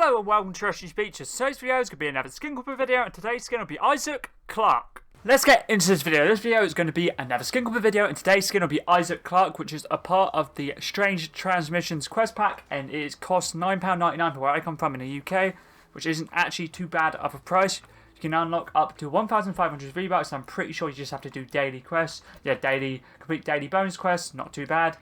Hello and welcome to Rushing Features. Today's video is going to be another skin copy video, and today's skin will be Isaac Clarke. Let's get into this video. This video is going to be another skin copy video, and today's skin will be Isaac Clarke, which is a part of the Strange Transmissions quest pack, and it costs £9.99 for where I come from in the UK, which isn't actually too bad of a price. You can unlock up to 1,500 V-Bucks, and I'm pretty sure you just have to do daily quests. Yeah, complete daily bonus quests, not too bad.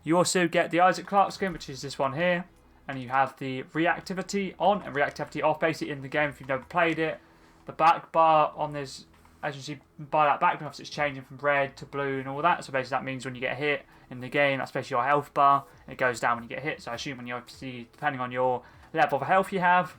You also get the Isaac Clarke skin, which is this one here. And you have the reactivity on and reactivity off basically in the game if you've never played it. The back bar on this, as you see by that back bar, it's changing from red to blue and all that. So basically that means when you get hit in the game, that's basically your health bar. And it goes down when you get hit. So I assume when you obviously, depending on your level of health you have,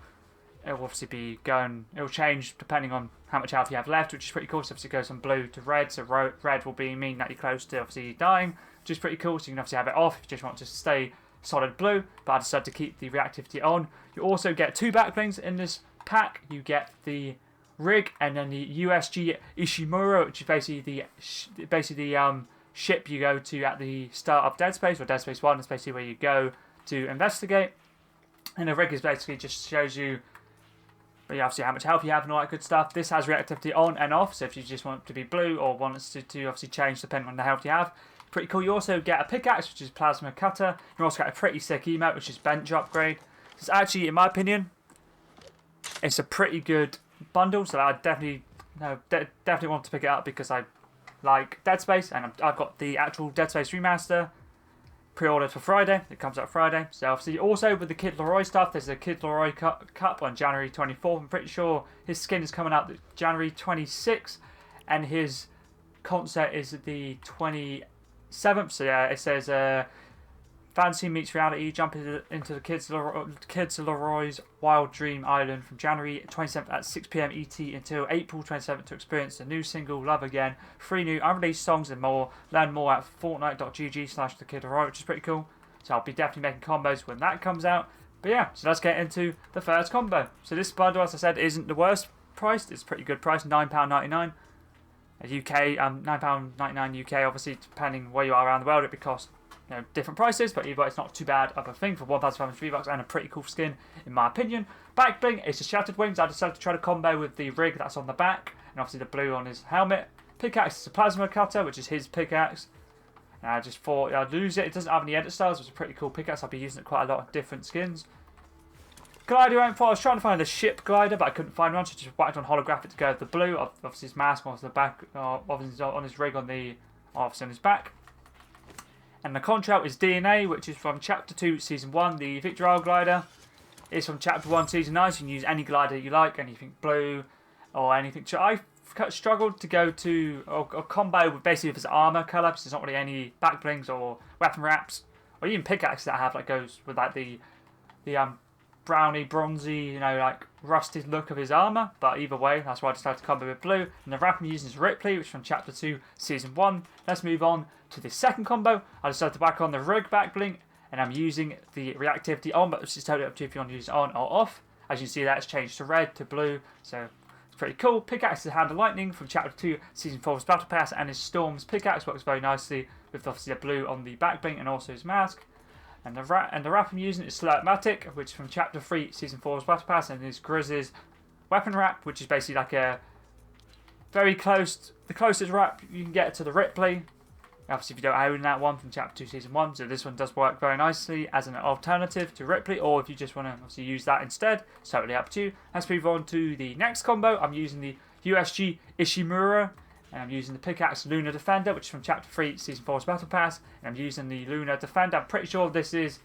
it will obviously be going, it will change depending on how much health you have left, which is pretty cool. So obviously it goes from blue to red. So red will mean that you're close to obviously dying, which is pretty cool. So you can obviously have it off if you just want to stay solid blue, but I decided to keep the reactivity on. You also get two backblings in this pack. You get the rig and then the USG Ishimura, which is basically the ship you go to at the start of Dead Space, or Dead Space 1. It's basically where you go to investigate. And the rig is basically just shows you, but obviously how much health you have and all that good stuff. This has reactivity on and off, so if you just want it to be blue or want it to obviously change depending on the health you have. Pretty cool. You also get a pickaxe, which is plasma cutter. You also get a pretty sick emote, which is bench upgrade. It's actually, in my opinion, it's a pretty good bundle. So I definitely want to pick it up because I like Dead Space, and I've got the actual Dead Space remaster pre-ordered for Friday. It comes out Friday. So obviously, also with the Kid Laroi stuff, there's a Kid Laroi Cup on January 24th. I'm pretty sure his skin is coming out January 26th, and his concert is the 27th. So yeah, it says fantasy meets reality. Jump into the Kids Leroy's Wild Dream Island from January 27th at 6 PM ET until April 27th to experience the new single Love Again, 3 new unreleased songs and more. Learn more at fortnite.gg/thekidleroy, which is pretty cool. So I'll be definitely making combos when that comes out. But yeah, so let's get into the first combo. So this bundle, as I said, isn't the worst priced. It's a pretty good price, £9.99. UK, £9.99 UK, obviously depending where you are around the world, it would cost different prices, but either it's not too bad of a thing for 1,500 V-Bucks and a pretty cool skin in my opinion. Back bling is the Shattered Wings. I decided to try to combo with the rig that's on the back and obviously the blue on his helmet. Pickaxe is a plasma cutter, which is his pickaxe. And I just thought I'd lose it. It doesn't have any edit styles, which is a pretty cool pickaxe. I'll be using it quite a lot of different skins. Glider, I was trying to find the ship glider, but I couldn't find one, so just whacked on holographic to go with the blue. Obviously his mask was the back, obviously on his rig obviously on his back. And the contrail is DNA, which is from Chapter 2, Season 1. The Victory glider is from Chapter 1, Season 9, so you can use any glider you like, anything blue or anything. So I struggled to go to a combo with basically with his armor colour, because there's not really any back blings or weapon wraps, or even pickaxes that I have that goes with like the browny, bronzy, like rusted look of his armour. But either way, that's why I decided to combo with blue. And the wrap I'm using is Ripley, which is from Chapter 2, Season 1. Let's move on to the second combo. I decided to back on the rig back bling, and I'm using the reactivity on, but it's just totally up to you if you want to use it on or off. As you can see, that's changed to red to blue, so it's pretty cool. Pickaxe is Hand of Lightning from Chapter 2, Season 4's Battle Pass, and his Storm's pickaxe works very nicely with obviously the blue on the back bling and also his mask. And the wrap I'm using is Slurpmatic, which is from Chapter 3, Season 4's Battle Pass, and his Grizz's weapon wrap, which is basically like a very close, the closest wrap you can get to the Ripley. Obviously, if you don't own that one from Chapter 2, Season 1, so this one does work very nicely as an alternative to Ripley, or if you just want to obviously use that instead, it's totally up to you. Let's move on to the next combo. I'm using the USG Ishimura, and I'm using the Pickaxe Lunar Defender, which is from Chapter 3, Season 4's Battle Pass. And I'm using the Lunar Defender. I'm pretty sure this is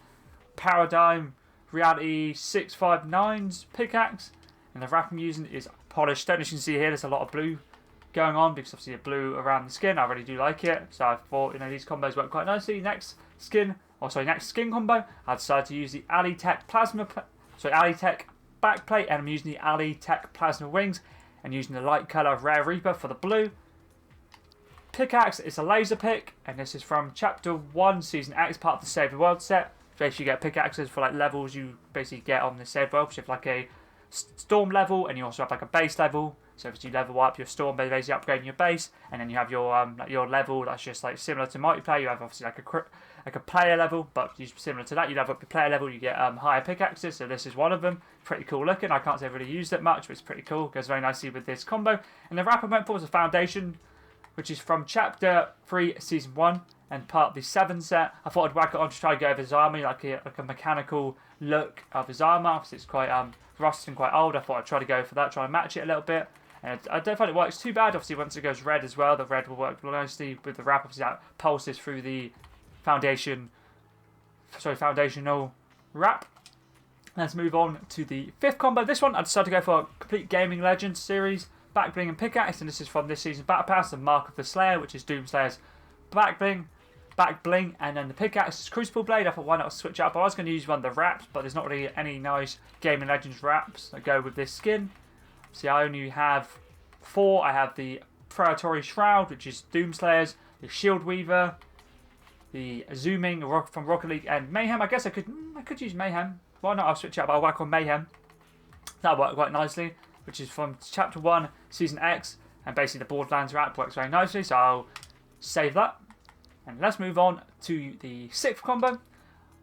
Paradigm Reality 659's pickaxe. And the wrap I'm using is Polished Stone. As you can see here, there's a lot of blue going on, because obviously the blue around the skin. I really do like it. So I thought, these combos work quite nicely. Next skin combo, I decided to use the Alitech Alitech backplate. And I'm using the Alitech Plasma Wings. And using the light colour of Rare Reaper for the blue. Pickaxe is a laser pick, and this is from Chapter 1, Season X, part of the Save the World set. Basically, you get pickaxes for like levels you basically get on the Save the World, which is like a storm level, and you also have like a base level. So if you level up your storm, basically upgrading your base, and then you have your like your level that's just like similar to multiplayer. You have obviously like a player level, but similar to that, you level up your player level, you get higher pickaxes. So this is one of them. Pretty cool looking. I can't say I've really used it much, but it's pretty cool. Goes very nicely with this combo. And the wrap I went for was a foundation, which is from Chapter 3, Season 1, and part of the 7 set. I thought I'd whack it on to try to go over his armor, like a mechanical look of his armor. Obviously it's quite rusted and quite old. I thought I'd try to go for that, try to match it a little bit. And I don't find it works too bad. Obviously once it goes red as well, the red will work nicely with the wrap. Obviously that pulses through the foundational wrap. Let's move on to the 5th combo. This one I decided to go for a complete Gaming Legends series, backbling and pickaxe, and this is from this season's Battle Pass, the Mark of the Slayer, which is Doomslayer's backbling, and then the pickaxe is Crucible Blade. I thought why not switch up. I was going to use one of the wraps, but there's not really any nice Gaming Legends wraps that go with this skin. See, I only have 4. I have the Predatory Shroud, which is Doomslayer's, the Shield Weaver, the Zooming from Rocket League, and Mayhem. I guess I could use Mayhem. Why not? I'll switch up. I'll whack on Mayhem. That'll work quite nicely, which is from Chapter 1, Season X, and basically the Borderlands wrap works very nicely, so I'll save that. And let's move on to the 6th combo.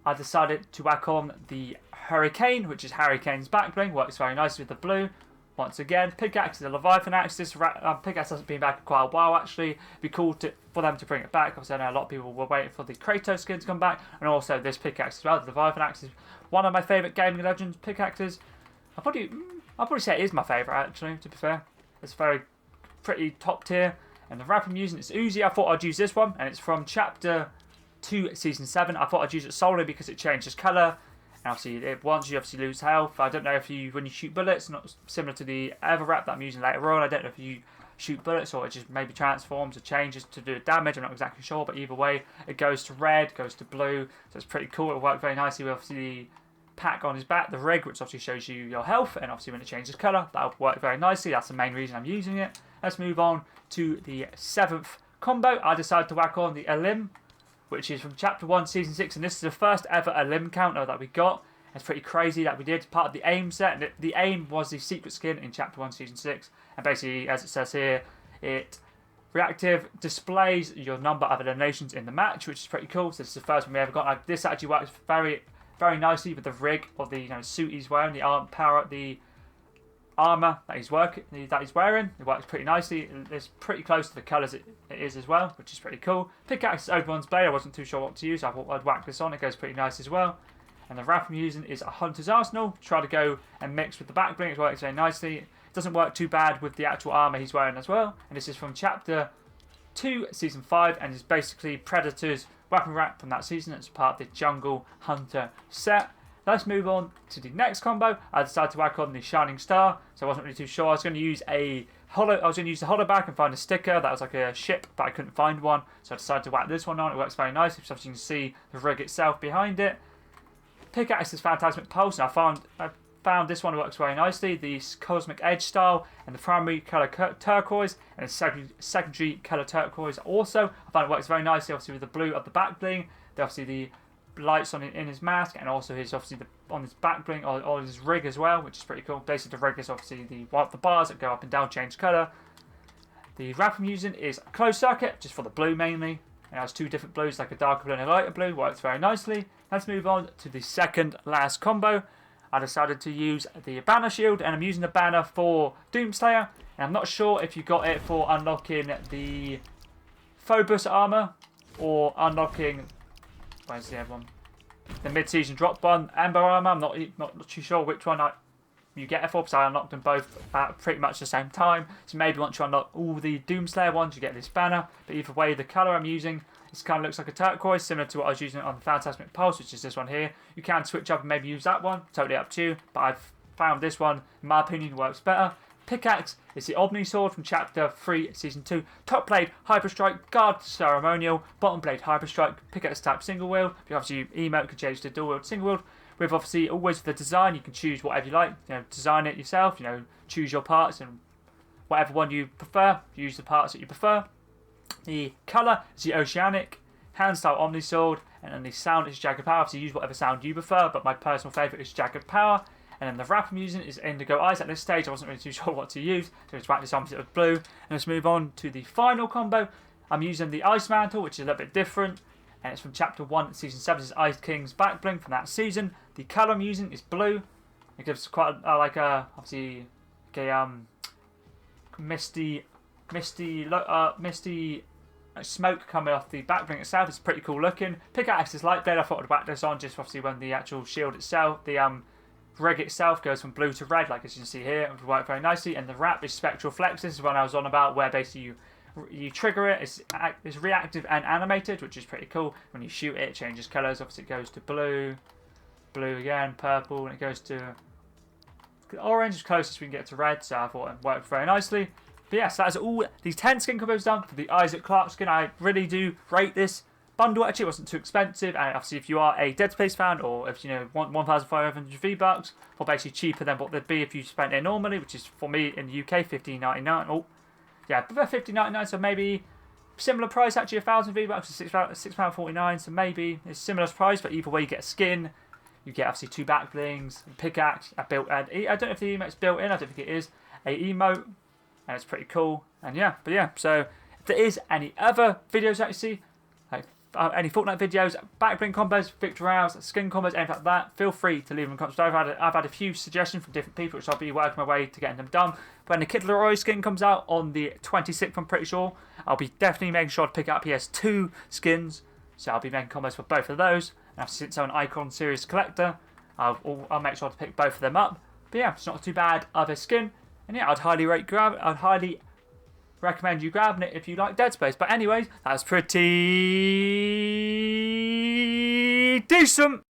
I decided to whack on the Hurricane, which is Hurricane's backbling. Works very nicely with the blue. Once again, pickaxe is a Leviathan axe. This pickaxe hasn't been back in quite a while, actually. It'd be cool for them to bring it back. Obviously, I know a lot of people were waiting for the Kratos skin to come back, and also this pickaxe as well. The Leviathan axe is one of my favourite Gaming Legends pickaxes. I'll probably say it is my favourite, actually, to be fair. It's pretty top tier. And the wrap I'm using is Uzi. I thought I'd use this one, and it's from Chapter 2, Season 7. I thought I'd use it solely because it changes colour. And obviously, once you obviously lose health, I don't know if when you shoot bullets, not similar to the other wrap that I'm using later on. I don't know if you shoot bullets or it just maybe transforms or changes to do damage. I'm not exactly sure, but either way, it goes to red, goes to blue. So it's pretty cool. It'll work very nicely with obviously the pack on his back, the rig, which obviously shows you your health. And obviously, when it changes colour, that'll work very nicely. That's the main reason I'm using it. Let's move on to the 7th combo. I decided to whack on the Elim, which is from Chapter 1, Season 6, and this is the first ever Elim counter that we got. It's pretty crazy that we did. Part of the AIM set, and the AIM was the secret skin in Chapter 1, Season 6, and basically, as it says here, it reactive displays your number of eliminations in the match, which is pretty cool. So this is the first one we ever got. Like, this actually works very, very nicely with the rig of the suit he's wearing, the armor that he's wearing. It works pretty nicely. It's pretty close to the colours it is as well, which is pretty cool. Pickaxe is Obi-Wan's blade. I wasn't too sure what to use. I thought I'd whack this on. It goes pretty nice as well. And the wrap I'm using is a Hunter's Arsenal. Try to go and mix with the backbling. It works very nicely. It doesn't work too bad with the actual armor he's wearing as well. And this is from Chapter 2, Season 5, and is basically Predator's weapon wrap from that season. It's part of the Jungle Hunter set. Let's move on to the next combo. I decided to whack on the Shining Star, so I wasn't really too sure. I was going to use the holo back and find a sticker that was like a ship, but I couldn't find one, so I decided to whack this one on. It works very nicely, so you can see the rig itself behind it. Pickaxe is Phantasmic Pulse, and I found this one works very nicely. The Cosmic Edge style, and the primary colour turquoise, and the secondary colour turquoise also. I found it works very nicely, obviously with the blue of the back bling, obviously the lights on in his mask, and also on his back bling or his rig as well, which is pretty cool. Basically, the rig is obviously the bars that go up and down change colour. The wrap I'm using is Closed Circuit, just for the blue mainly. It has 2 different blues, like a darker blue and a lighter blue. Works very nicely. Let's move on to the second last combo. I decided to use the banner shield, and I'm using the banner for Doomslayer. And I'm not sure if you got it for unlocking the Phobos armor or unlocking, where's the other one? The mid-season drop one, Ember armor. I'm not too sure which one you get it for, because I unlocked them both at pretty much the same time. So maybe once you unlock all the Doomslayer ones, you get this banner. But either way, the colour I'm using, this kind of looks like a turquoise, similar to what I was using on the Phantasmic Pulse, which is this one here. You can switch up and maybe use that one, totally up to you. But I've found this one, in my opinion, works better. Pickaxe is the Omni Sword from Chapter 3, Season 2. Top blade, Hyperstrike, guard, ceremonial. Bottom blade, Hyperstrike, pickaxe type single wield. If you obviously emote, you can change to dual wield, single wield. With obviously always the design, you can choose whatever you like. Design it yourself. Choose your parts and whatever one you prefer. Use the parts that you prefer. The colour is the Oceanic, hand style Omni Sword, and then the sound is Jagged Power. So use whatever sound you prefer, but my personal favourite is Jagged Power. And then the wrap I'm using is Indigo Eyes. At this stage, I wasn't really too sure what to use, so just whack this on because it was blue. And let's move on to the final combo. I'm using the Ice Mantle, which is a little bit different, and it's from Chapter 1, Season 7. This is Ice King's back bling from that season. The colour I'm using is blue. It gives quite obviously a misty smoke coming off the back bling itself. It's pretty cool looking. Pickaxe is light blade. I thought I'd whack this on just obviously when the actual shield itself, the rig itself goes from blue to red, like as you can see here. It would work very nicely. And the wrap is Spectral Flex. This is one I was on about, where basically you trigger it. It's reactive and animated, which is pretty cool. When you shoot it, it changes colours. Obviously it goes to blue, blue again, purple, and it goes to orange is closest we can get to red, so I thought it worked very nicely. But yes, that is all these 10 skin combos done for the Isaac Clarke skin. I really do rate this bundle. Actually, it wasn't too expensive, and obviously if you are a Dead Space fan, or if you want 1,500 V-Bucks, or basically cheaper than what they'd be if you spent it normally, which is for me in the UK $15.99. Oh, yeah, but $15.99, so maybe similar price. Actually, 1,000 V-Bucks is £6.49, so maybe it's similar price, but either way you get a skin. You get obviously 2 back blings, a pickaxe, I don't know if the emote's built in. I don't think it is. A emote. And it's pretty cool. And yeah, but yeah, so if there is any other videos that you see, like any Fortnite videos, back bling combos, victory rounds, skin combos, anything like that, feel free to leave them in the comments. I've had a few suggestions from different people, which I'll be working my way to getting them done. When the Kid Leroy skin comes out on the 26th, I'm pretty sure, I'll be definitely making sure to pick up. He has 2 skins, so I'll be making combos for both of those. And since I'm an Icon Series collector, I'll make sure to pick both of them up. But yeah, it's not too bad of a skin. And yeah, I'd highly recommend you grabbing it if you like Dead Space. But anyways, that's pretty decent.